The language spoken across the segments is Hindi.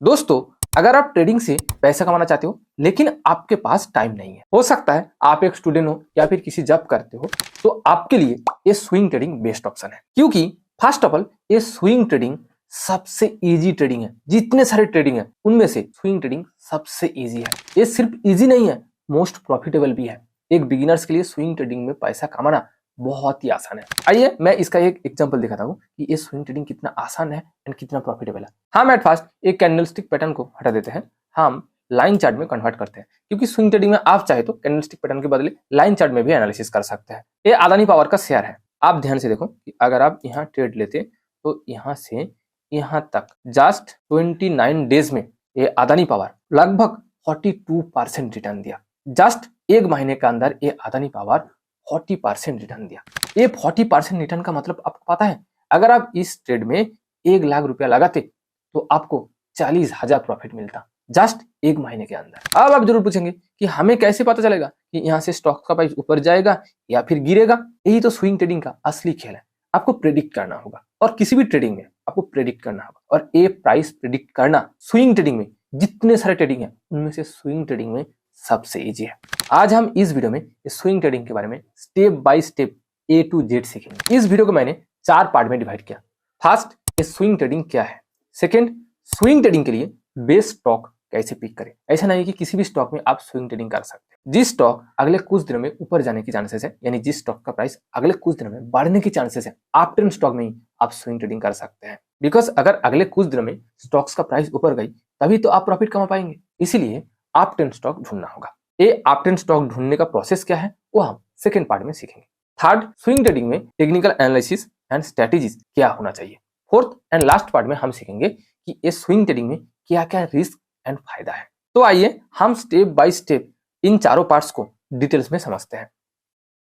दोस्तों, अगर आप ट्रेडिंग से पैसा कमाना चाहते हो लेकिन आपके पास टाइम नहीं है, हो सकता है आप एक स्टूडेंट हो या फिर किसी जॉब करते हो, तो आपके लिए ये स्विंग ट्रेडिंग बेस्ट ऑप्शन है। क्योंकि फर्स्ट ऑफ ऑल ये स्विंग ट्रेडिंग सबसे इजी ट्रेडिंग है। जितने सारे ट्रेडिंग है उनमें से स्विंग ट्रेडिंग सबसे इजी है। ये सिर्फ इजी नहीं है, मोस्ट प्रॉफिटेबल भी है। एक बिगिनर्स के लिए स्विंग ट्रेडिंग में पैसा कमाना बहुत ही आसान है। आइए मैं इसका एक एग्जांपल दिखाता हूँ कि ये स्विंग ट्रेडिंग कितना आसान है एंड कितना प्रॉफिटेबल है। हम एट फर्स्ट एक कैंडलस्टिक पैटर्न को हटा देते हैं, हम लाइन चार्ट में कन्वर्ट करते हैं। क्योंकि स्विंग ट्रेडिंग में आप चाहे तो कैंडलस्टिक पैटर्न के बदले लाइन चार्ट में भी एनालिसिस कर सकते हैं। ये अदानी पावर का शेयर है। आप ध्यान से देखो कि अगर आप यहाँ ट्रेड लेते तो यहाँ से यहाँ तक जस्ट 29 डेज में ये अदानी पावर लगभग 42% रिटर्न दिया। जस्ट एक महीने के अंदर ये अदानी पावर 40% रिटर्न दिया। ये 40% रिटर्न का मतलब आपको पता है, अगर आप इस ट्रेड में 1 लाख रुपया लगाते तो आपको 40,000 प्रॉफिट मिलता जस्ट एक महीने के अंदर। अब आप जरूर पूछेंगे कि हमें कैसे पता चलेगा कि यहाँ से स्टॉक का प्राइस ऊपर जाएगा या फिर गिरेगा। यही तो स्विंग ट्रेडिंग का असली खेल है। आपको प्रेडिक्ट करना होगा, और किसी भी ट्रेडिंग में आपको प्रेडिक्ट करना होगा। और ये प्राइस प्रेडिक्ट करना स्विंग ट्रेडिंग में जितने सारे ट्रेडिंग है उनमें से स्विंग ट्रेडिंग में सबसे इजी है। आज हम इस वीडियो में स्विंग ट्रेडिंग के बारे में step by step A to Z सीखेंगे। इस वीडियो को मैंने 4 पार्ट में डिवाइड किया। फर्स्ट, ये स्विंग ट्रेडिंग क्या है। सेकंड, स्विंग ट्रेडिंग के लिए बेस्ट स्टॉक कैसे पिक करें। ऐसा नहीं कि किसी भी स्टॉक में आप स्विंग ट्रेडिंग कर सकते हैं। जिस स्टॉक अगले कुछ दिनों में ऊपर जाने की चांसेस है, यानी जिस स्टॉक का प्राइस अगले कुछ दिनों में बढ़ने की चांसेस है, आप ट्रेंड स्टॉक में ही आप स्विंग ट्रेडिंग कर सकते हैं। बिकॉज अगर अगले कुछ दिनों में स्टॉक्स का प्राइस ऊपर गई तभी तो आप प्रॉफिट कमा पाएंगे। इसीलिए आप ट्रेंड स्टॉक ढूंढना होगा। ये आप ट्रेंड स्टॉक ढूंढने का प्रोसेस क्या है वो हम सेकंड पार्ट में सीखेंगे। थर्ड, स्विंग ट्रेडिंग में टेक्निकल एनालिसिस एंड स्ट्रेटेजीज क्या होना चाहिए। फोर्थ एंड लास्ट पार्ट में हम सीखेंगे कि ये स्विंग ट्रेडिंग में क्या क्या रिस्क एंड फायदा है। तो आइए हम स्टेप बाय स्टेप इन चारों पार्ट्स को डिटेल्स में समझते हैं।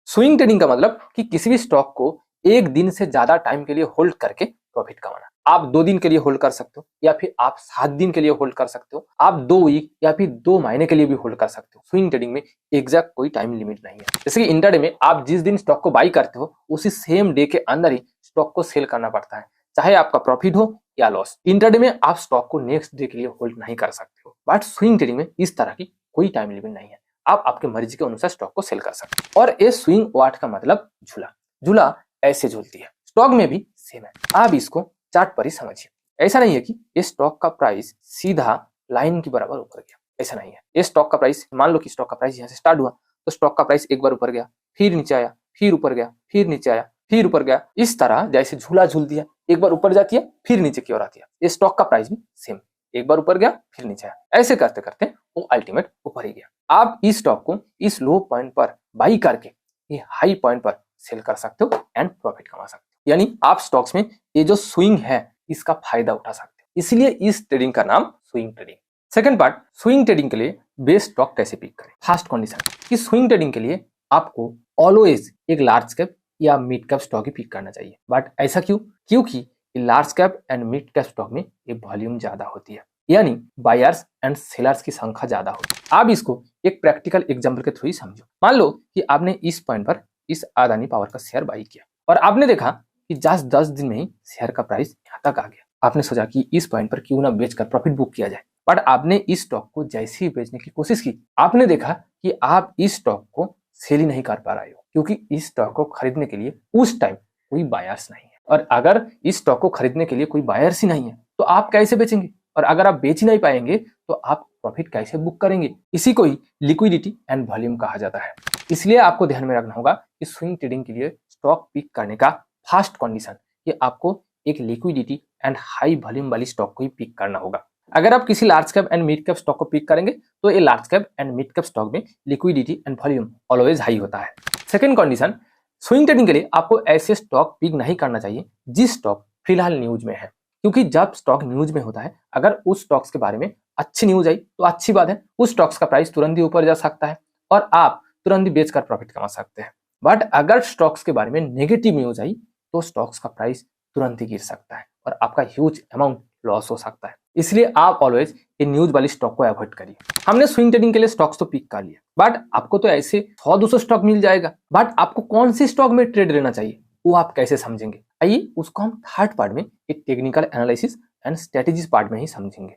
स्विंग ट्रेडिंग का मतलब कि किसी भी स्टॉक को एक दिन से ज्यादा टाइम के लिए होल्ड करके प्रॉफिट कमाना। आप 2 दिन के लिए होल्ड कर सकते हो, या फिर आप 7 दिन के लिए होल्ड कर सकते हो, आप 2 वीक या फिर 2 महीने के लिए भी होल्ड कर सकते हो। स्विंग ट्रेडिंग में एग्जैक्ट कोई टाइम लिमिट नहीं है। जैसे कि इंट्राडे में आप जिस दिन स्टॉक को बाई करते हो उसी सेम डे के अंदर ही स्टॉक को सेल करना पड़ता है, चाहे आपका प्रॉफिट हो या लॉस। इंट्राडे में आप स्टॉक को नेक्स्ट डे के लिए होल्ड नहीं कर सकते हो। बट स्विंग ट्रेडिंग में इस तरह की कोई टाइम लिमिट नहीं है। आप आपके मर्जी के अनुसार स्टॉक को सेल कर सकते हो। और ये स्विंग वाट का मतलब झूला। झूला ऐसे झूलती है, स्टॉक में भी सेम है। आप इसको चार्ट पर ही समझिए। ऐसा नहीं है कि ये स्टॉक का प्राइस सीधा लाइन के बराबर ऊपर गया, ऐसा नहीं है। ये स्टॉक का प्राइस, मान लो कि स्टॉक का प्राइस यहाँ से स्टार्ट हुआ तो स्टॉक का प्राइस एक बार ऊपर गया, फिर नीचे आया, फिर ऊपर गया, फिर नीचे आया, फिर ऊपर गया। इस तरह जैसे झूला झूलती है, एक बार ऊपर जाती है फिर नीचे की ओर आती है। ये स्टॉक का प्राइस भी सेम, एक बार ऊपर गया फिर नीचे आया। ऐसे करते करते वो अल्टीमेट ऊपर ही गया। आप इस स्टॉक को इस लो पॉइंट पर बाई करके ये हाई पॉइंट पर सेल कर सकते हो एंड प्रॉफिट कमा सकते हो। यानी आप स्टॉक्स में ये जो स्विंग है इसका फायदा उठा सकते हो। इसलिए इस ट्रेडिंग का नाम swing trading. Second part, swing trading के लिए बेस्ट स्टॉक कैसे पिक करें। फर्स्ट कंडीशन कि स्विंग ट्रेडिंग के लिए आपको ऑलवेज एक लार्ज कैप या मिड कैप स्टॉक ही पिक करना चाहिए। बट ऐसा क्यों? क्योंकि large cap and mid cap stock में ये वॉल्यूम ज्यादा होती है, यानी बायर्स एंड सेलर्स की संख्या ज्यादा होती है। आप इसको एक प्रैक्टिकल एग्जांपल के थ्रू ही समझो। मान लो कि आपने इस पॉइंट पर इस अदानी पावर का शेयर बाई किया और आपने देखा कि जस्ट 10 दिन में ही शेयर का प्राइस यहाँ तक आ गया। आपने सोचा कि इस पॉइंट पर क्यों ना बेचकर प्रॉफिट बुक किया जाए। बट आपने इस स्टॉक को जैसे ही बेचने की कोशिश की, आपने देखा कि आप इस स्टॉक को सेल ही नहीं कर पा रहे हो, क्योंकि इस स्टॉक को खरीदने के लिए उस टाइम कोई बायर्स नहीं है। और अगर इस स्टॉक को खरीदने के लिए कोई बायर्स ही नहीं है तो आप कैसे बेचेंगे? और अगर आप बेच ही नहीं पाएंगे तो आप प्रॉफिट कैसे बुक करेंगे? इसी को ही लिक्विडिटी एंड वॉल्यूम कहा जाता है। इसलिए आपको ध्यान में रखना होगा कि स्विंग ट्रेडिंग के लिए स्टॉक पिक करने का फर्स्ट कंडीशन कि आपको एक लिक्विडिटी एंड हाई वॉल्यूम वाली स्टॉक को ही पिक करना होगा। अगर आप किसी large cap and mid cap stock को पिक करेंगे तो ये large cap and mid cap stock में liquidity and volume always high होता है। सेकंड कंडीशन, स्विंग ट्रेडिंग के लिए आपको ऐसे स्टॉक पिक नहीं करना चाहिए जिस स्टॉक फिलहाल न्यूज में है। क्योंकि जब स्टॉक न्यूज में होता है, अगर उस स्टॉक्स के बारे में अच्छी न्यूज आई तो अच्छी बात है, उस स्टॉक्स का प्राइस तुरंत ही ऊपर जा सकता है और आप तुरंत ही बेचकर प्रॉफिट कमा सकते हैं। बट अगर स्टॉक्स के बारे में नेगेटिव न्यूज आई तो स्टॉक्स का प्राइस तुरंत ही गिर सकता है और आपका ह्यूज अमाउंट लॉस हो सकता है। इसलिए आप ऑलवेज ये न्यूज वाली स्टॉक को अवॉइड करिए। हमने स्विंग ट्रेडिंग के लिए स्टॉक्स तो पिक कर लिया, बट आपको तो ऐसे 100-200 स्टॉक मिल जाएगा। बट आपको कौन सी स्टॉक में ट्रेड लेना चाहिए वो आप कैसे समझेंगे? आइए उसको हम थर्ड पार्ट में एक technical analysis and strategies part में ही समझेंगे।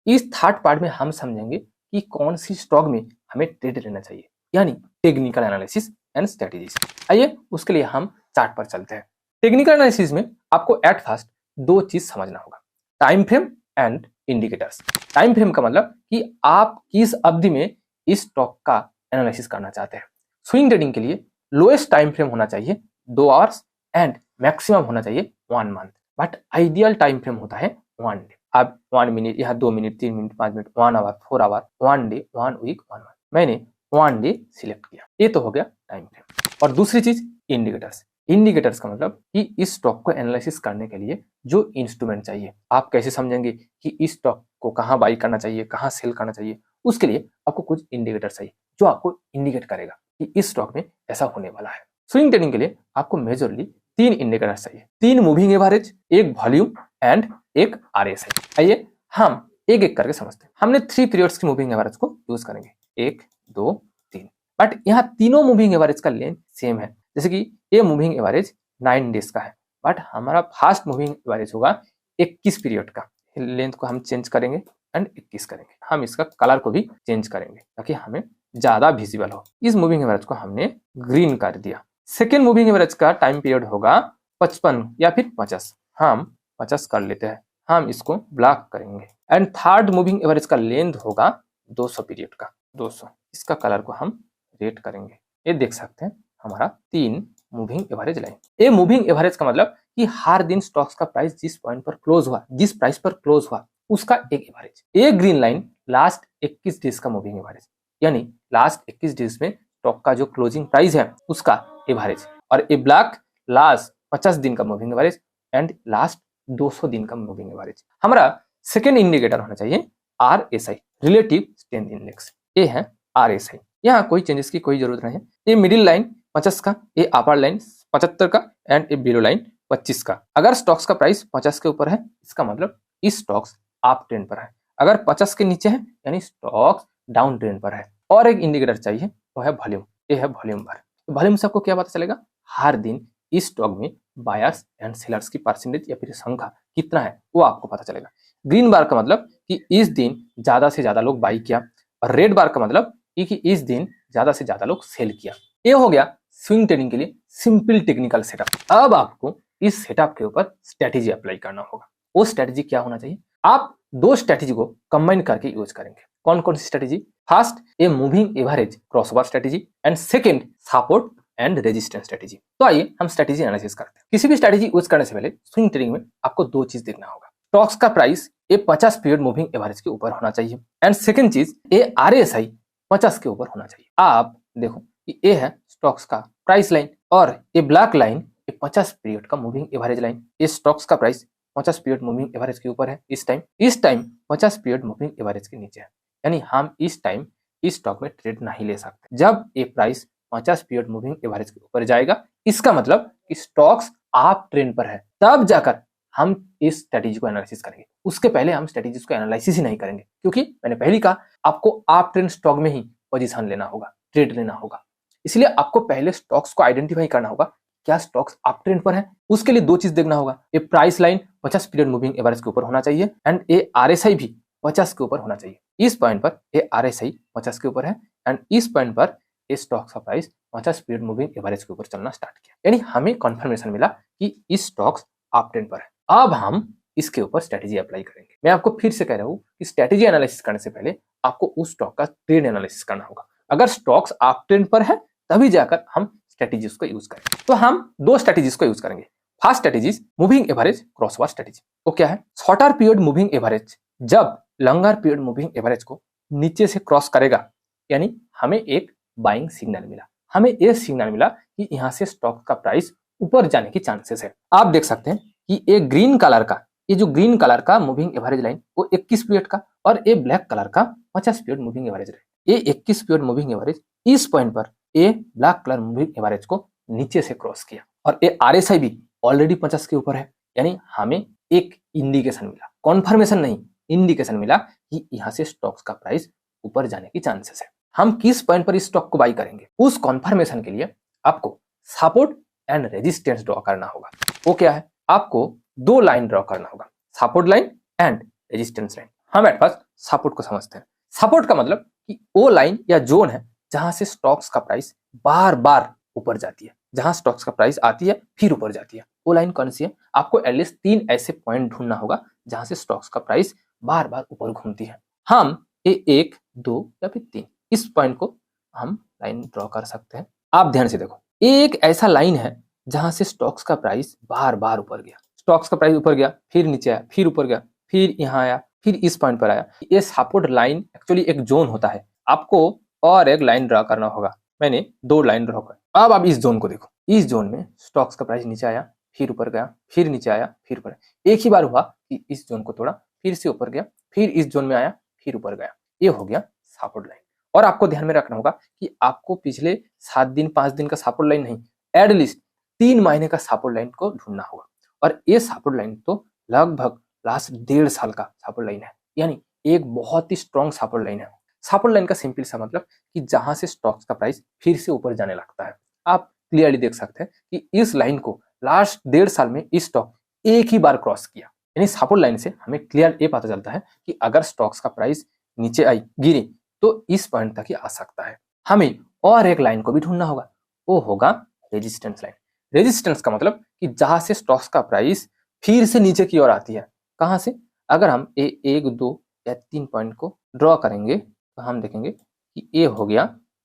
इस थर्ड पार्ट में हम समझेंगे कि कौन सी स्टॉक में हमें ट्रेड लेना चाहिए, यानी टेक्निकल एनालिसिस एंड स्ट्रेटेजीज। आइए उसके लिए हम चार्ट पर चलते हैं। टेक्निकल एनालिसिस में आपको एट फर्स्ट दो चीज समझना होगा, time frame and indicators. Time frame का मतलब कि आप किस अवधि में इस स्टॉक का एनालिसिस करना चाहते हैं। स्विंग ट्रेडिंग के लिए लोएस्ट टाइम फ्रेम होना चाहिए 2 आवर्स एंड मैक्सिमम होना चाहिए 1 month, but ideal time frame होता है 1 डे। आप 1 मिनट, यहाँ 2 minute, 3 minute, 5 minute, 1 hour, 4 hour, 1 day, 1 week, 1 month. मैंने 1 डे सिलेक्ट किया, ये तो हो गया टाइम फ्रेम। और दूसरी चीज इंडिकेटर्स। इंडिकेटर्स का मतलब कि इस स्टॉक को एनालिसिस करने के लिए जो इंस्ट्रूमेंट चाहिए। आप कैसे समझेंगे कि इस स्टॉक को कहाँ बाई करना चाहिए, कहाँ सेल करना चाहिए, उसके लिए आपको कुछ इंडिकेटर चाहिए जो आपको इंडिकेट करेगा कि इस स्टॉक में ऐसा होने वाला है। स्विंग ट्रेडिंग के लिए आपको मेजरली 3 इंडिकेटर्स चाहिए, 3 मूविंग एवरेज, एक वॉल्यूम एंड एक RSI। आइए हम एक एक करके समझते हैं। हमने 3 पीरियड्स की मूविंग एवरेज को यूज करेंगे, 1, 2, 3। बट यहाँ तीनों मूविंग एवरेज का लेंथ सेम है। जैसे कि ये मूविंग एवरेज 9 डेज का है, बट हमारा फास्ट मूविंग एवरेज होगा 21 पीरियड का। लेंथ को हम चेंज करेंगे एंड 21 करेंगे। हम इसका कलर को भी चेंज करेंगे ताकि हमें ज्यादा विजिबल हो। इस मूविंग एवरेज को हमने ग्रीन कर दिया। सेकेंड मूविंग एवरेज का टाइम पीरियड होगा 55 या फिर 50। हम 50 कर लेते हैं, हम इसको ब्लैक करेंगे। एंड थर्ड मूविंग एवरेज का लेंथ होगा 200 पीरियड का, 200। इसका कलर को हम रेड करेंगे। ये देख सकते हैं हमारा 3 मूविंग एवरेज लाइन। ये मूविंग एवरेज का मतलब कि हर दिन स्टॉक्स का प्राइस जिस पॉइंट पर क्लोज हुआ, जिस प्राइस पर क्लोज हुआ, उसका एक एवरेज। ये ग्रीन लाइन लास्ट 21 डेज का मूविंग एवरेज, यानी लास्ट 21 डेज में स्टॉक का जो क्लोजिंग प्राइस है उसका एवरेज। और ये ब्लैक लास्ट 50 दिन का मूविंग एवरेज एंड लास्ट 200 दिन का मूविंग एवरेज। हमारा सेकेंड इंडिकेटर होना चाहिए RSI, रिलेटिव स्ट्रेंथ इंडेक्स। ये है RSI। यहाँ कोई चेंजेस की कोई जरूरत नहीं है। ये मिडिल लाइन 50 का, ये अपर लाइन 75 का एंड ये बिलो लाइन 25 का। अगर स्टॉक्स का प्राइस 50 के ऊपर है, इसका मतलब इस स्टॉक्स अप ट्रेंड पर है। अगर 50 के नीचे है यानी स्टॉक्स डाउन ट्रेंड पर है। और एक इंडिकेटर चाहिए, वो है वॉल्यूम। ये है वॉल्यूम बार। वॉल्यूम से आपको क्या पता चलेगा, हर दिन इस स्टॉक में बायर्स एंड सेलर्स की परसेंटेज या फिर संख्या कितना है वो आपको पता चलेगा। ग्रीन बार का मतलब कि इस दिन ज्यादा से ज्यादा लोग बाई किया, और रेड बार का मतलब कि इस दिन ज्यादा से ज्यादा लोग सेल किया। ये हो गया स्विंग ट्रेडिंग के लिए सिंपल टेक्निकल सेटअप। अब आपको इस सेटअप के ऊपर स्ट्रेटेजी अप्लाई करना होगा। वो स्ट्रेटेजी क्या होना चाहिए, आप 2 स्ट्रेटेजी को कंबाइन करके यूज करेंगे। कौन कौन सी strategy? First, a moving average crossover strategy and second support and resistance strategy. तो आइए हम स्ट्रेटेजी एनालिसिस करते हैं। किसी भी स्ट्रेटेजी यूज करने से पहले स्विंग ट्रेडिंग में आपको 2 चीज देखना होगा। स्टॉक्स का प्राइस ये 50 पीरियड मूविंग एवरेज के ऊपर होना चाहिए एंड सेकंड चीज ये RSI 50 के ऊपर होना चाहिए। आप देखो कि ये है स्टॉक्स का प्राइस लाइन और ये ब्लैक लाइन ये 50 पीरियड का मूविंग एवरेज लाइन। ये स्टॉक्स का प्राइस 50 पीरियड मूविंग एवरेज के ऊपर है इस टाइम 50 पीरियड मूविंग एवरेज के नीचे है, यानी हम इस टाइम इस स्टॉक में ट्रेड नहीं ले सकते। जब ये प्राइस 50 पीरियड मूविंग एवरेज के ऊपर जाएगा, इसका मतलब कि स्टॉक्स आप ट्रेंड पर है, तब जाकर हम इस स्ट्रेटेजी को एनालिसिस करेंगे। उसके पहले हम स्ट्रेटेजीज को एनालिसिस ही नहीं करेंगे, क्योंकि मैंने पहले कहा आपको आप ट्रेंड स्टॉक में ही पोजीशन लेना होगा, ट्रेड लेना होगा। इसलिए आपको पहले स्टॉक्स को आइडेंटिफाई करना होगा, क्या स्टॉक्स अप ट्रेंड पर है। उसके लिए 2 चीज देखना होगा, ये price line 50 period moving average के ऊपर होना चाहिए एंड ये RSI भी 50 के ऊपर होना चाहिए। इस पॉइंट पर ये RSI 50 के ऊपर है एंड इस पॉइंट पर इस स्टॉक्स का प्राइस 50 पीरियड मूविंग एवरेज के ऊपर चलना स्टार्ट किया, यानी हमें कंफर्मेशन मिला कि इस स्टॉक्स अप ट्रेंड पर है। अब हम इसके ऊपर स्ट्रेटेजी अप्लाई करेंगे। मैं आपको फिर से कह रहा हूं कि स्ट्रेटेजी एनालिसिस करने से पहले आपको उस स्टॉक का ट्रेड एनालिसिस करना होगा। अगर स्टॉक्स अप ट्रेंड पर है तभी जाकर हम स्ट्रेटेजीज को यूज करेंगे। तो हम 2 स्ट्रेटेजीज को यूज करेंगे। First strategy moving average crossover strategy. वो क्या है, शॉर्टर पीरियड मूविंग एवरेज जब लॉन्गर पीरियड मूविंग एवरेज को नीचे से क्रॉस करेगा, यानी हमें एक बाइंग सिग्नल मिला, हमें ये सिग्नल मिला कि यहाँ से स्टॉक का प्राइस ऊपर जाने की चांसेस है। आप देख सकते हैं कि ये ग्रीन कलर का, ये जो ग्रीन कलर का मूविंग एवरेज लाइन वो 21 पीरियड का और ये ब्लैक कलर का 50 पीरियड मूविंग एवरेज लाइन। ये 21 पीरियड मूविंग एवरेज इस पॉइंट पर ये ब्लैक कलर मूविंग एवरेज को नीचे से क्रॉस किया और ये RSI भी ऑलरेडी 50 के ऊपर है, यानी हमें एक इंडिकेशन मिला, कॉन्फर्मेशन नहीं, इंडिकेशन मिला कि यहाँ से स्टॉक्स का प्राइस ऊपर जाने की चांसेस है। हम किस पॉइंट पर इस स्टॉक को बाई करेंगे, उस कॉन्फर्मेशन के लिए आपको सपोर्ट एंड रेजिस्टेंस ड्रॉ करना होगा। वो क्या है, आपको 2 लाइन ड्रॉ करना होगा, support line and resistance line. हम एट फर्स्ट सपोर्ट को समझते हैं। सपोर्ट का मतलब कि वो लाइन या जोन है जहां से स्टॉक्स का प्राइस बार बार ऊपर जाती है, जहां स्टॉक्स का प्राइस आती है फिर ऊपर जाती है। वो लाइन कौन सी है? आपको एटलीस्ट 3 ऐसे पॉइंट ढूंढना होगा जहां से स्टॉक्स का प्राइस बार बार ऊपर घूमती है। हम ये 1, 2 या फिर 3 इस पॉइंट को हम लाइन ड्रॉ कर सकते हैं। आप ध्यान से देखो, एक ऐसा लाइन है जहां से स्टॉक्स का प्राइस बार बार ऊपर गया, स्टॉक्स का प्राइस ऊपर गया, फिर नीचे आया, फिर ऊपर गया, फिर यहाँ आया, फिर इस पॉइंट पर आया। ये सपोर्ट लाइन एक्चुअली एक जोन होता है। आपको और एक लाइन ड्रॉ करना होगा। मैंने 2 लाइन ड्रॉ कर। अब आप इस जोन को देखो, इस जोन में स्टॉक्स का प्राइस नीचे आया, फिर ऊपर गया, फिर नीचे आया, फिर ऊपर। एक ही बार हुआ कि इस जोन को तोड़ा, फिर से ऊपर गया, फिर इस जोन में आया, फिर ऊपर गया। ये हो गया सपोर्ट लाइन। और आपको ध्यान में रखना होगा कि आपको पिछले 7 दिन 5 दिन का सपोर्ट लाइन नहीं, एटलीस्ट 3 महीने का सपोर्ट लाइन को ढूंढना होगा। और ये सपोर्ट लाइन तो लगभग लास्ट 1.5 साल का सपोर्ट लाइन है, यानी एक बहुत ही स्ट्रॉन्ग सपोर्ट लाइन है। सपोर्ट लाइन का सिंपल सा मतलब कि जहां से स्टॉक्स का प्राइस फिर से ऊपर जाने लगता है। आप क्लियरली देख सकते हैं कि इस लाइन को लास्ट 1.5 साल में इस स्टॉक एक ही बार क्रॉस किया। यानी सपोर्ट लाइन से हमें क्लियर ये पता चलता है कि अगर स्टॉक्स का प्राइस नीचे आई, गिरी, तो इस पॉइंट तक ही आ सकता है। हमें और एक लाइन को भी ढूंढना होगा, वो होगा रेजिस्टेंस लाइन। रेजिस्टेंस का मतलब कि जहां से स्टॉक्स का प्राइस फिर से नीचे की ओर आती है। कहां से? अगर हम 1, 2 या 3 पॉइंट को ड्रॉ करेंगे तो हम देखेंगे कि ये हो गया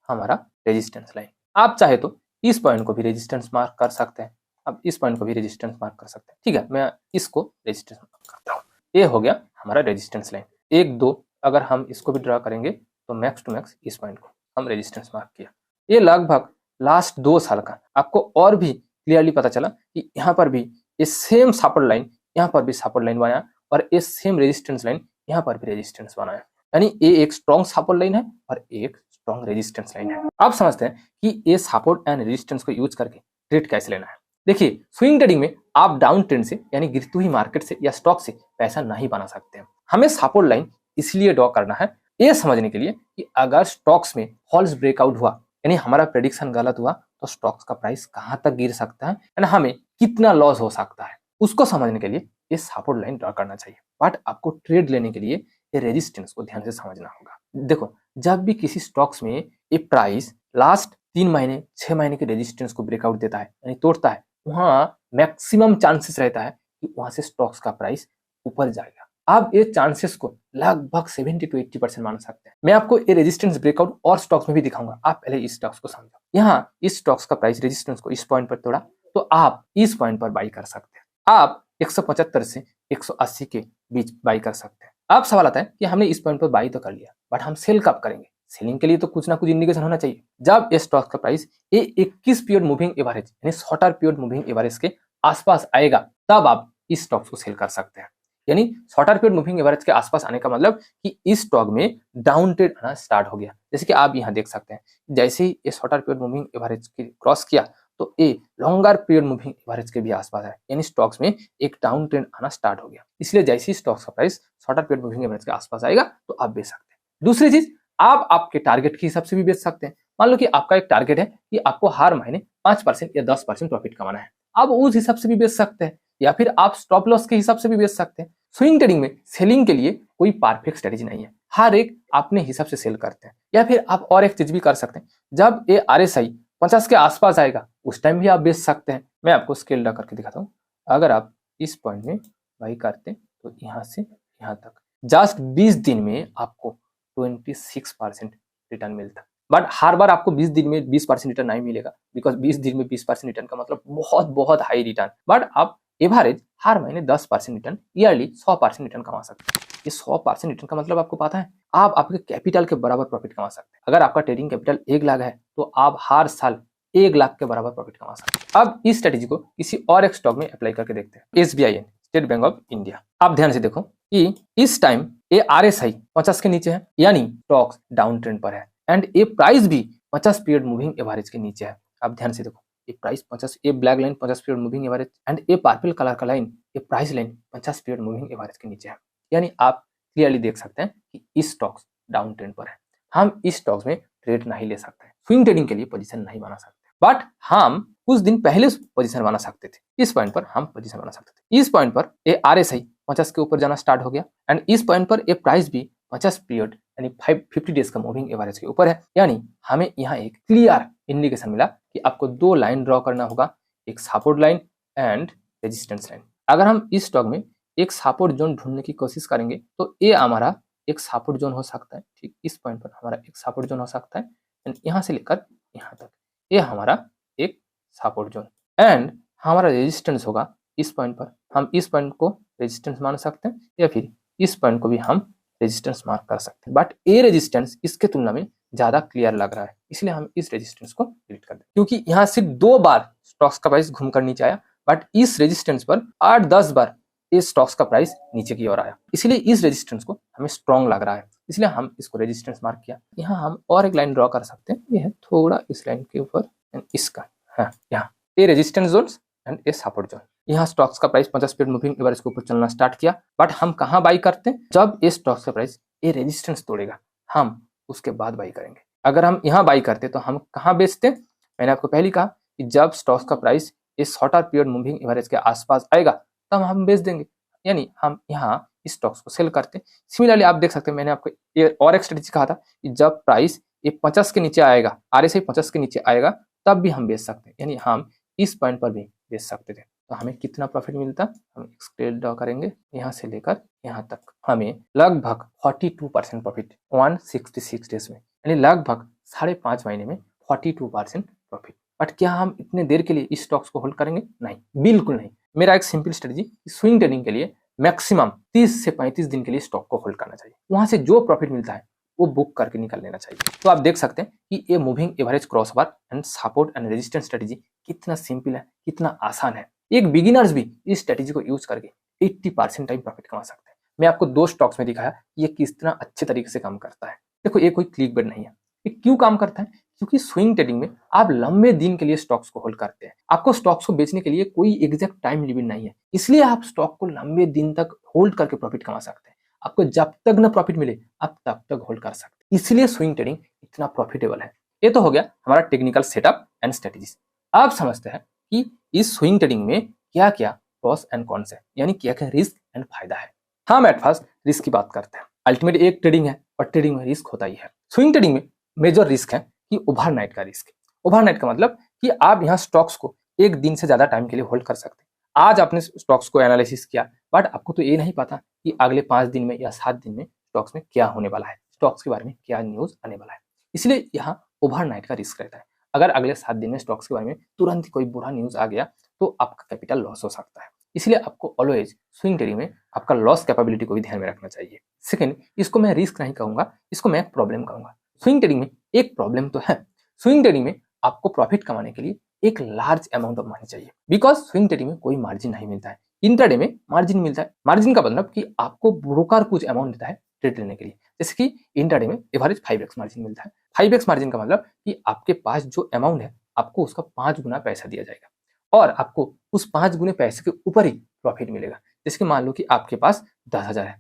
हमारा रेजिस्टेंस लाइन। आप चाहे तो इस पॉइंट को भी रेजिस्टेंस मार्क कर सकते हैं, अब इस पॉइंट को भी रेजिस्टेंस मार्क कर सकते हैं। ठीक है, मैं इसको रेजिस्टेंस मार्क करता हूँ। ये हो गया हमारा रेजिस्टेंस लाइन। 1, 2 अगर हम इसको भी ड्रॉ करेंगे तो मैक्स टू मैक्स इस पॉइंट को हम रेजिस्टेंस मार्क किया। ये लगभग लास्ट 2 साल का आपको और भी क्लियरली पता चला कि यहाँ पर भी ये सेम सपोर्ट लाइन, यहाँ पर भी सपोर्ट लाइन बनाया और ये सेम रेजिस्टेंस लाइन यहाँ पर भी रेजिस्टेंस बनाया। यानी ये एक स्ट्रॉन्ग सपोर्ट लाइन है और एक स्ट्रॉन्ग रेजिस्टेंस लाइन है। आप समझते हैं कि ये सपोर्ट एंड रेजिस्टेंस को यूज करके ट्रेड कैसे लेना है। देखिए, स्विंग ट्रेडिंग में आप डाउन ट्रेंड से यानी गिरती हुई मार्केट से या स्टॉक से पैसा नहीं बना सकते हैं। हमें सपोर्ट लाइन इसलिए ड्रॉ करना है ये समझने के लिए कि अगर स्टॉक्स में फॉल्स ब्रेकआउट हुआ, यानी हमारा प्रेडिक्शन गलत हुआ, तो स्टॉक्स का प्राइस कहां तक गिर सकता है यानी हमें कितना लॉस हो सकता है, उसको समझने के लिए ये सपोर्ट लाइन ड्रॉ करना चाहिए। बट आपको ट्रेड लेने के लिए ये रेजिस्टेंस को ध्यान से समझना होगा। देखो, जब भी किसी स्टॉक्स में ये प्राइस लास्ट 3 महीने 6 महीने के रेजिस्टेंस को ब्रेकआउट देता है यानी तोड़ता है, वहां मैक्सिमम चांसेस रहता है कि वहां से स्टॉक्स का प्राइस ऊपर जाएगा। आप ये चांसेस को लगभग 70 to 80% मान सकते हैं। मैं आपको ये रेजिस्टेंस ब्रेकआउट और स्टॉक्स में भी दिखाऊंगा। आप पहले इस स्टॉक्स को समझो। यहाँ इस स्टॉक्स का प्राइस रेजिस्टेंस को इस पॉइंट पर तोड़ा तो आप इस पॉइंट पर बाई कर सकते हैं। आप 175 से 180 के बीच बाई कर सकते हैं। अब सवाल आता है कि हमने इस पॉइंट पर बाई तो कर लिया, बट हम सेल कब करेंगे? सेलिंग के लिए तो कुछ ना कुछ इंडिकेशन होना चाहिए। जब ये स्टॉक का प्राइस ये 21 पीरियड मूविंग एवरेज यानी शॉर्टर पीरियड मूविंग एवरेज के आसपास आएगा, तब आप इस स्टॉक्स को सेल कर सकते हैं। यानी शॉर्टर पीरियड मूविंग एवरेज के आसपास आने का मतलब कि इस स्टॉक में डाउन ट्रेड आना स्टार्ट हो गया। जैसे कि आप यहाँ देख सकते हैं, जैसे ही ये शॉर्टर पीरियड मूविंग एवरेज की क्रॉस किया तो ये लॉन्गर पीरियड मूविंग एवरेज के भी आसपास है, यानी स्टॉक्स में एक डाउन ट्रेंड आना स्टार्ट हो गया। इसलिए जैसे ही स्टॉक्स का price shorter period moving average के आसपास आएगा तो आप बेच सकते हैं। दूसरी चीज, आप आपके टारगेट के हिसाब से भी बेच सकते हैं। मान लो कि आपका एक टारगेट है कि आपको हर महीने 5% या 10% प्रॉफिट कमाना है, आप उस हिसाब से भी बेच सकते हैं, या फिर आप स्टॉप लॉस के हिसाब से भी बेच सकते हैं। स्विंग ट्रेडिंग में सेलिंग के लिए कोई परफेक्ट स्ट्रेटेजी नहीं है, हर एक अपने हिसाब से सेल करते हैं। या फिर आप और एक चीज भी कर सकते हैं, जब ये RSI 50 के आसपास आएगा उस टाइम भी आप बेच सकते हैं। मैं आपको स्केल ड्रा करके दिखाता हूँ। अगर आप इस पॉइंट में बाई करते हैं तो यहाँ से यहाँ तक जस्ट 20 दिन में आपको 26% रिटर्न मिलता है। बट हर बार आपको 20 दिन में 20% रिटर्न नहीं मिलेगा, बिकॉज 20 दिन में 20% रिटर्न का मतलब बहुत बहुत हाई रिटर्न। बट आप एवरेज हर महीने 10% रिटर्न, ईयरली 100% रिटर्न कमा सकते हैं। ये 100% रिटर्न का मतलब आपको पता है, आप आपके कैपिटल के बराबर प्रॉफिट कमा सकते हैं। अगर आपका ट्रेडिंग कैपिटल 1 लाख है तो आप हर साल 1 लाख के बराबर प्रॉफिट कमा सकते हैं। अब इस स्ट्रेटेजी को किसी और एक स्टॉक में अप्लाई करके देखते हैं, SBIN, state bank of India. आप ध्यान से देखो कि इस टाइम ये RSI 50 के नीचे है, यानी स्टॉक्स डाउन ट्रेंड पर है, एंड ये प्राइस भी 50 पीरियड मूविंग एवरेज के नीचे है। आप ध्यान से देखो, ये प्राइस 50, ये black line 50 period moving average, and ये पर्पल कलर का लाइन, ये price line 50 period moving average के नीचे है। यानी आप क्लियरली देख सकते हैं कि इस स्टॉक्स डाउन ट्रेंड पर है। हम इस स्टॉक्स में ट्रेड नहीं ले सकते, स्विंग ट्रेडिंग के लिए पोजीशन नहीं बना सकते। बट हम कुछ दिन पहले पोजीशन बना सकते थे, इस पॉइंट पर हम पोजीशन बना सकते थे। इस पॉइंट पर ये RSI 50 के ऊपर जाना स्टार्ट हो गया एंड इस पॉइंट पर ये प्राइस भी 50 पीरियड यानी 50 डेज का मूविंग एवरेज के ऊपर है। यानी हमें यहाँ एक क्लियर इंडिकेशन मिला कि आपको दो लाइन ड्रॉ करना होगा, एक support line and resistance line. अगर हम इस स्टॉक में एक सपोर्ट जोन ढूंढने की कोशिश करेंगे तो ये हमारा एक सपोर्ट जोन हो सकता है, ठीक इस पॉइंट पर हमारा एक सपोर्ट जोन हो सकता है एंड यहाँ से लेकर यहाँ तक ये हमारा एक सपोर्ट जोन एंड हमारा रेजिस्टेंस होगा इस पॉइंट पर। हम इस पॉइंट को रेजिस्टेंस मान सकते हैं या फिर इस पॉइंट को भी हम रेजिस्टेंस मार्क कर सकते हैं, बट ये रेजिस्टेंस इसके तुलना में ज्यादा क्लियर लग रहा है, इसलिए हम इस रेजिस्टेंस को डिलीट कर दें। क्योंकि यहाँ सिर्फ 2 बार स्टॉक्स का प्राइस घूमकर नीचे आया, बट इस रेजिस्टेंस पर 8-10 बार इस स्टॉक्स का प्राइस नीचे की ओर आया, इसलिए इस रेजिस्टेंस को हमें स्ट्रॉन्ग लग रहा है, इसलिए हम इसको रेजिस्टेंस मार्क किया। यहाँ हम और एक लाइन ड्रॉ कर सकते हैं, ये है थोड़ा इस लाइन के ऊपर एंड इसका यहाँ ये रेजिस्टेंस जोन एंड ये सपोर्ट जोन। यहाँ स्टॉक्स का प्राइस 50 पीरियड मूविंग एवरेज के ऊपर चलना स्टार्ट किया, बट हम कहाँ बाई करते हैं? जब ये स्टॉक्स का प्राइस ये रेजिस्टेंस तोड़ेगा हम उसके बाद बाई करेंगे। अगर हम यहाँ बाई करते तो हम कहाँ बेचते? मैंने आपको पहले कहा कि जब स्टॉक्स का प्राइस इस शॉर्टर पीरियड मूविंग एवरेज के आसपास आएगा तब हम बेच देंगे, यानी हम यहाँ इस स्टॉक्स को सेल करते हैं। सिमिलरली आप देख सकते हैं, मैंने आपको ये और एक स्ट्रेटेजी कहा था कि जब प्राइस ये 50 के नीचे आएगा, RSI 50 के नीचे आएगा तब भी हम बेच सकते हैं, यानी हम इस पॉइंट पर भी बेच सकते थे। तो हमें कितना प्रॉफिट मिलता? हम एक स्केल ड्रॉ करेंगे, यहाँ से लेकर यहाँ तक हमें लगभग 42% प्रॉफिट 166 डेज में, यानी लगभग 5.5 महीने में 42% प्रॉफिट। बट क्या हम इतने देर के लिए इस स्टॉक्स को होल्ड करेंगे? नहीं, बिल्कुल नहीं। मेरा एक सिंपल स्ट्रेटजी, स्विंग ट्रेडिंग के लिए मैक्सिमम 30 से 35 दिन के लिए स्टॉक को होल्ड करना चाहिए, वहां से जो प्रॉफिट मिलता है वो बुक करके निकल लेना चाहिए। तो आप देख सकते हैं कि ये moving average crossover and support and resistance strategy कितना सिंपल है, कितना आसान है। एक बिगिनर्स भी इस स्ट्रेटजी को यूज करके 80% टाइम प्रॉफिट कमा सकते हैं। मैं आपको 2 स्टॉक्स में दिखाया ये कितना अच्छे तरीके से काम करता है। देखो ये कोई क्लिक बेट नहीं है, ये क्यों काम करता है? क्योंकि स्विंग ट्रेडिंग में आप लंबे दिन के लिए स्टॉक्स को होल्ड करते हैं, आपको स्टॉक्स को बेचने के लिए कोई एग्जैक्ट टाइम लिमिट नहीं है, इसलिए आप स्टॉक को लंबे दिन तक होल्ड करके प्रॉफिट कमा सकते हैं। आपको जब तक ना प्रॉफिट मिले आप तब तक होल्ड कर सकते हैं, इसलिए स्विंग ट्रेडिंग इतना प्रॉफिटेबल है। ये तो हो गया हमारा टेक्निकल सेटअप एंड स्ट्रेटेजीज। आप समझते हैं कि इस स्विंग ट्रेडिंग में क्या क्या प्रॉस एंड कॉन्स है, यानी क्या क्या रिस्क एंड फायदा है। हम एट फर्स्ट रिस्क की बात करते हैं। अल्टीमेट एक ट्रेडिंग है और ट्रेडिंग में रिस्क होता ही है। स्विंग ट्रेडिंग में मेजर रिस्क है कि ओवरनाइट का रिस्क। ओवरनाइट का मतलब कि आप यहाँ स्टॉक्स को एक दिन से ज्यादा टाइम के लिए होल्ड कर सकते हैं। आज आपने स्टॉक्स को एनालिसिस किया, बट आपको तो ये नहीं पता कि अगले 5 दिन में या 7 दिन में स्टॉक्स में क्या होने वाला है, स्टॉक्स के बारे में क्या न्यूज आने वाला है, इसलिए यहाँ ओवरनाइट का रिस्क रहता है। अगर अगले 7 दिन में स्टॉक्स के बारे में तुरंत कोई बुरा न्यूज आ गया तो आपका कैपिटल लॉस हो सकता है, इसलिए आपको ऑलवेज स्विंग ट्रेडिंग में आपका लॉस कैपेबिलिटी को भी ध्यान में रखना चाहिए। सेकंड, इसको मैं रिस्क नहीं कहूंगा, इसको मैं प्रॉब्लम कहूंगा। स्विंग ट्रेडिंग में एक प्रॉब्लम तो है, स्विंग ट्रेडिंग में आपको प्रॉफिट कमाने के लिए एक लार्ज अमाउंट ऑफ मनी चाहिए, बिकॉज स्विंग ट्रेडिंग में कोई मार्जिन नहीं मिलता है। इंट्राडे में मार्जिन मिलता है। मार्जिन का मतलब कि आपको ब्रोकर कुछ अमाउंट देता है ट्रेड लेने के लिए, जैसे कि इंट्राडे में एवरेज 5x मार्जिन मिलता है। 5x मार्जिन का मतलब कि आपके पास जो अमाउंट है आपको उसका 5 गुना पैसा दिया जाएगा और आपको उस 5 गुने पैसे के ऊपर ही प्रॉफिट मिलेगा। जैसे कि मान लो कि आपके पास 10,000 है,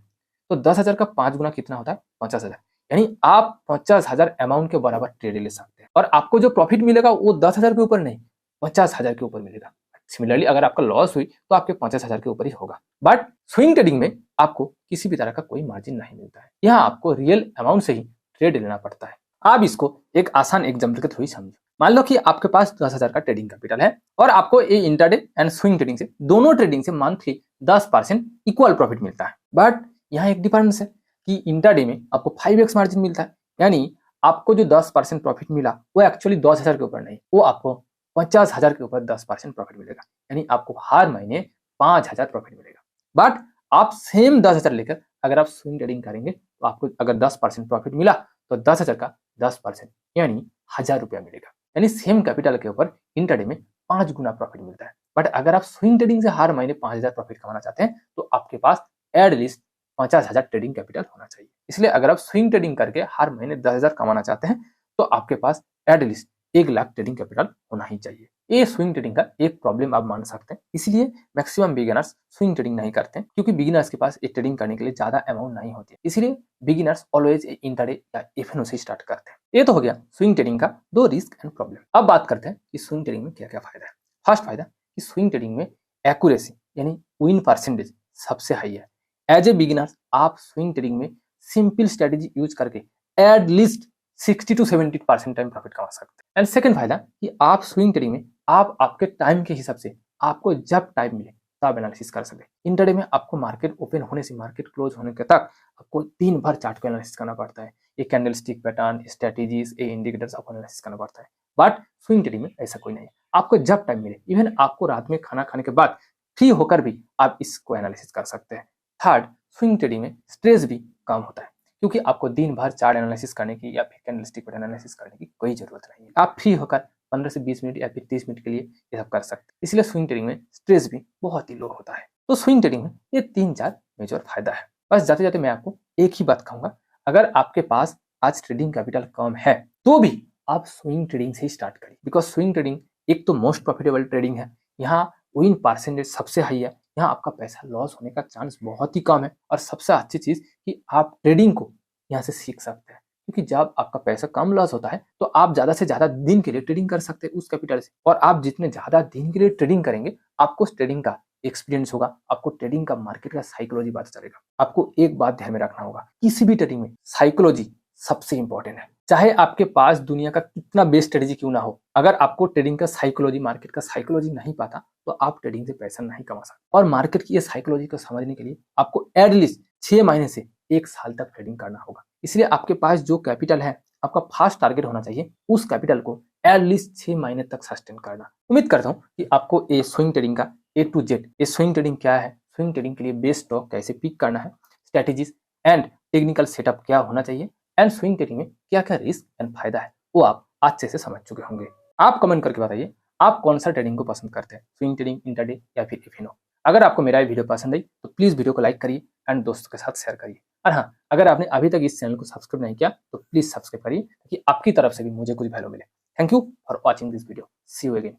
तो 10,000 का 5 गुना कितना होता है? 50,000, यानी आप 50,000 अमाउंट के बराबर ट्रेड ले सकते हैं और आपको जो प्रॉफिट मिलेगा वो 10,000 के ऊपर नहीं 50,000 के ऊपर मिलेगा। सिमिलरली अगर आपका लॉस हुई तो आपके 50,000 के ऊपर ही होगा। बट स्विंग ट्रेडिंग में आपको किसी भी तरह का कोई मार्जिन नहीं मिलता है, यहाँ आपको रियल अमाउंट से ही ट्रेड लेना पड़ता है। आप इसको एक आसान एग्जाम्पल के थ्रू ही समझो। मान लो कि आपके पास 10,000 का ट्रेडिंग कैपिटल है और आपको ये इंट्राडे एंड स्विंग ट्रेडिंग से दोनों ट्रेडिंग से मंथली 10% इक्वल प्रॉफिट मिलता है। बट यहाँ एक डिफरेंस है कि इंट्राडे में आपको 5x मार्जिन मिलता है, यानी आपको जो 10% प्रॉफिट मिला वो एक्चुअली 10,000 के ऊपर नहीं, वो आपको 50,000 के ऊपर 10% प्रॉफिट मिलेगा, यानी आपको हर महीने 5,000 प्रॉफिट मिलेगा। बट आप सेम 10,000 लेकर अगर आप स्विंग ट्रेडिंग करेंगे तो आपको अगर 10% प्रॉफिट मिला तो 10,000 का 10% यानी 1,000 रुपया मिलेगा, यानी सेम कैपिटल के ऊपर इंट्राडे में 5 गुना प्रॉफिट मिलता है। बट अगर आप स्विंग ट्रेडिंग से हर महीने 5,000 प्रॉफिट कमाना चाहते हैं तो आपके पास एटलीस्ट 50,000 ट्रेडिंग कैपिटल होना चाहिए। इसलिए अगर आप स्विंग ट्रेडिंग करके हर महीने 10,000 कमाना चाहते हैं तो आपके पास एटलीस्ट 1 लाख ट्रेडिंग कैपिटल होना ही चाहिए। ये स्विंग ट्रेडिंग का एक प्रॉब्लम आप मान सकते हैं। इसलिए मैक्सिमम बिगिनर्स स्विंग ट्रेडिंग नहीं करते हैं, क्योंकि बिगिनर्स के पास ये ट्रेडिंग करने के लिए ज्यादा अमाउंट नहीं होती है। इसलिए बिगिनर्स ऑलवेज इंट्राडे या एफएनओ से स्टार्ट करते हैं। ये तो हो गया स्विंग ट्रेडिंग का दो रिस्क एंड प्रॉब्लम। अब बात करते हैं कि स्विंग ट्रेडिंग में क्या क्या फायदा है। फर्स्ट फायदा कि स्विंग ट्रेडिंग में एक्यूरेसी यानी विन परसेंटेज सबसे हाई है। एज ए बिगिनर्स आप स्विंग ट्रेडिंग में सिंपल स्ट्रेटेजी यूज करके at least 60 to 70% time profit कमा सकते हैं। एंड सेकंड फायदा कि आप स्विंग ट्रेडिंग में आप आपके टाइम के हिसाब से आपको जब टाइम मिले तब एनालिसिस कर सकते हैं। इंट्राडे में आपको मार्केट ओपन होने से मार्केट क्लोज होने के तक आपको दिन भर चार्ट को एनालिसिस करना पड़ता है। ये कैंडल स्टिक पैटर्न, स्ट्रेटेजीज, ये इंडिकेटर्स आपको एनालिसिस करना पड़ता है। बट स्विंग ट्रेडिंग में ऐसा कोई नहीं है। आपको जब टाइम मिले, इवन आपको रात में खाना खाने के बाद फ्री होकर भी आप इसको एनालिसिस कर सकते हैं। थर्ड, स्विंग ट्रेडिंग में स्ट्रेस भी कम होता है, क्योंकि आपको दिन भर चार्ट एनालिसिस करने की या फिर कैंडलस्टिक पैटर्न एनालिसिस करने की कोई जरूरत नहीं है। आप फ्री होकर 15 से 20 मिनट या फिर 30 मिनट के लिए ये सब कर सकते हैं। इसलिए स्विंग ट्रेडिंग में स्ट्रेस भी बहुत ही लो होता है। तो स्विंग ट्रेडिंग में ये 3-4 मेजर फायदा है। बस जाते जाते मैं आपको एक ही बात कहूंगा, अगर आपके पास आज ट्रेडिंग कैपिटल कम है तो भी आप स्विंग ट्रेडिंग से ही स्टार्ट करिए, बिकॉज स्विंग ट्रेडिंग एक तो मोस्ट प्रॉफिटेबल ट्रेडिंग है। यहाँ विन परसेंटेज सबसे हाई है। यहाँ आपका पैसा लॉस होने का चांस बहुत ही कम है। और सबसे अच्छी चीज कि आप ट्रेडिंग को यहाँ से सीख सकते हैं, क्योंकि जब आपका पैसा कम लॉस होता है तो आप ज्यादा से ज्यादा दिन के लिए ट्रेडिंग कर सकते हैं उस कैपिटल से। और आप जितने ज्यादा दिन के लिए ट्रेडिंग करेंगे आपको ट्रेडिंग का एक्सपीरियंस होगा, आपको ट्रेडिंग का मार्केट का साइकोलॉजी पता चलेगा। आपको एक बात ध्यान में रखना होगा, किसी भी ट्रेडिंग में साइकोलॉजी सबसे इंपॉर्टेंट है। चाहे आपके पास दुनिया का कितना बेस्ट स्ट्रेटेजी क्यों ना हो, अगर आपको ट्रेडिंग का साइकोलॉजी, मार्केट का साइकोलॉजी नहीं पता तो आप ट्रेडिंग से पैसा नहीं कमा सकते। और मार्केट की ये साइकोलॉजी को समझने के लिए आपको एटलीस्ट 6 महीने से 1 साल तक ट्रेडिंग करना होगा। इसलिए आपके पास जो कैपिटल है, आपका फर्स्ट टारगेट होना चाहिए उस कैपिटल को एटलीस्ट 6 महीने तक सस्टेन करना। उम्मीद करता हूँ कि आपको ये स्विंग ट्रेडिंग का A to Z, ये स्विंग ट्रेडिंग क्या है, स्विंग ट्रेडिंग के लिए बेस्ट स्टॉक कैसे पिक करना है, स्ट्रेटेजीज एंड टेक्निकल सेटअप क्या होना चाहिए, एंड स्विंग ट्रेडिंग में क्या क्या रिस्क एंड फायदा है, वो आप अच्छे से समझ चुके होंगे। आप कमेंट करके बताइए आप कौन सा ट्रेडिंग को पसंद करते हैं, स्विंग ट्रेडिंग, इंट्राडे या फिर एफएनओ। अगर आपको मेरा ये वीडियो पसंद आई तो प्लीज वीडियो को लाइक करिए एंड दोस्तों के साथ शेयर करिए। और हाँ, अगर आपने अभी तक इस चैनल को सब्सक्राइब नहीं किया तो प्लीज सब्सक्राइब करिए, ताकि आपकी तरफ से भी मुझे कुछ वैल्यू मिले। Thank you for watching this video. See you again.